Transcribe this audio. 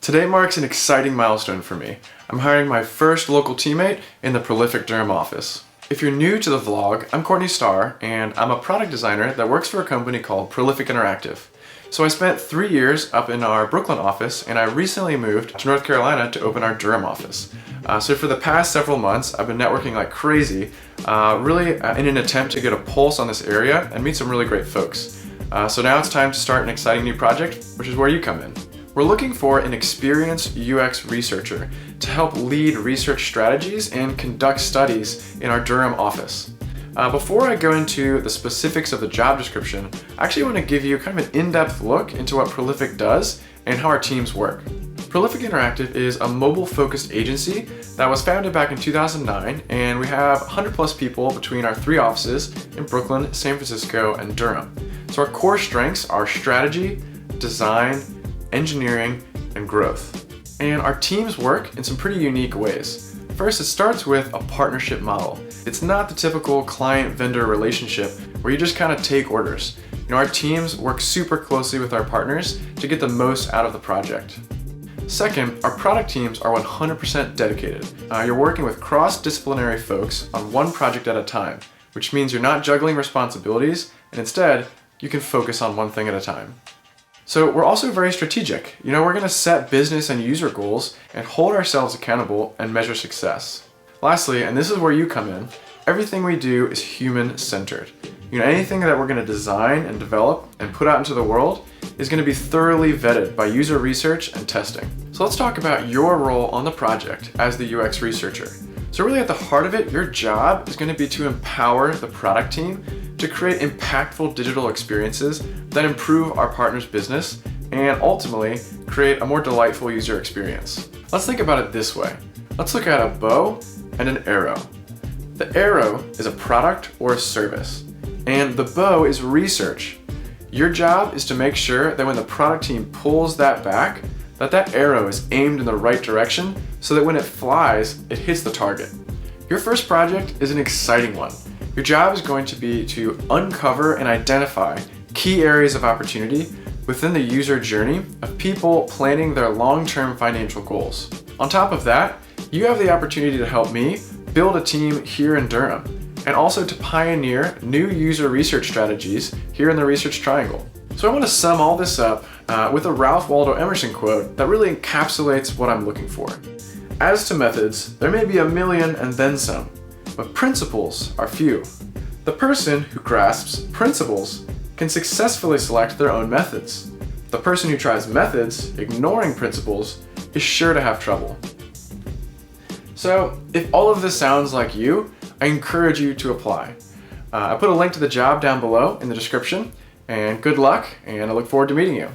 Today marks an exciting milestone for me. I'm hiring my first local teammate in the prolific Durham office. If you're new to the vlog, I'm Courtney Starr, and I'm a product designer that works for a company called Prolific Interactive. So I spent 3 years up in our Brooklyn office, and I recently moved to North Carolina to open our Durham office. So for the past several months, I've been networking like crazy, really in an attempt to get a pulse on this area and meet some really great folks. So now it's time to start an exciting new project, which is where you come in. We're looking for an experienced UX researcher to help lead research strategies and conduct studies in our Durham office. Before I go into the specifics of the job description, I actually want to give you kind of an in-depth look into what Prolific does and how our teams work. Prolific Interactive is a mobile-focused agency that was founded back in 2009, and we have 100 plus people between our 3 offices in Brooklyn, San Francisco, and Durham. So our core strengths are strategy, design, engineering, and growth. And our teams work in some pretty unique ways. First, it starts with a partnership model. It's not the typical client-vendor relationship where you just kind of take orders. Our teams work super closely with our partners to get the most out of the project. Second, our product teams are 100% dedicated. You're working with cross-disciplinary folks on one project at a time, which means you're not juggling responsibilities, and instead, you can focus on one thing at a time. So we're also very strategic. We're going to set business and user goals and hold ourselves accountable and measure success. Lastly, and this is where you come in, everything we do is human-centered. Anything that we're going to design and develop and put out into the world is going to be thoroughly vetted by user research and testing. So let's talk about your role on the project as the UX researcher. So really at the heart of it, your job is going to be to empower the product team to create impactful digital experiences that improve our partners' business and ultimately create a more delightful user experience. Let's think about it this way. Let's look at a bow and an arrow. The arrow is a product or a service, and the bow is research. Your job is to make sure that when the product team pulls that back, that arrow is aimed in the right direction so that when it flies, it hits the target. Your first project is an exciting one. Your job is going to be to uncover and identify key areas of opportunity within the user journey of people planning their long-term financial goals. On top of that, you have the opportunity to help me build a team here in Durham and also to pioneer new user research strategies here in the Research Triangle. So I want to sum all this up with a Ralph Waldo Emerson quote that really encapsulates what I'm looking for. As to methods, there may be a million and then some, but principles are few. The person who grasps principles can successfully select their own methods. The person who tries methods, ignoring principles, is sure to have trouble. So if all of this sounds like you, I encourage you to apply. I put a link to the job down below in the description, and good luck, and I look forward to meeting you.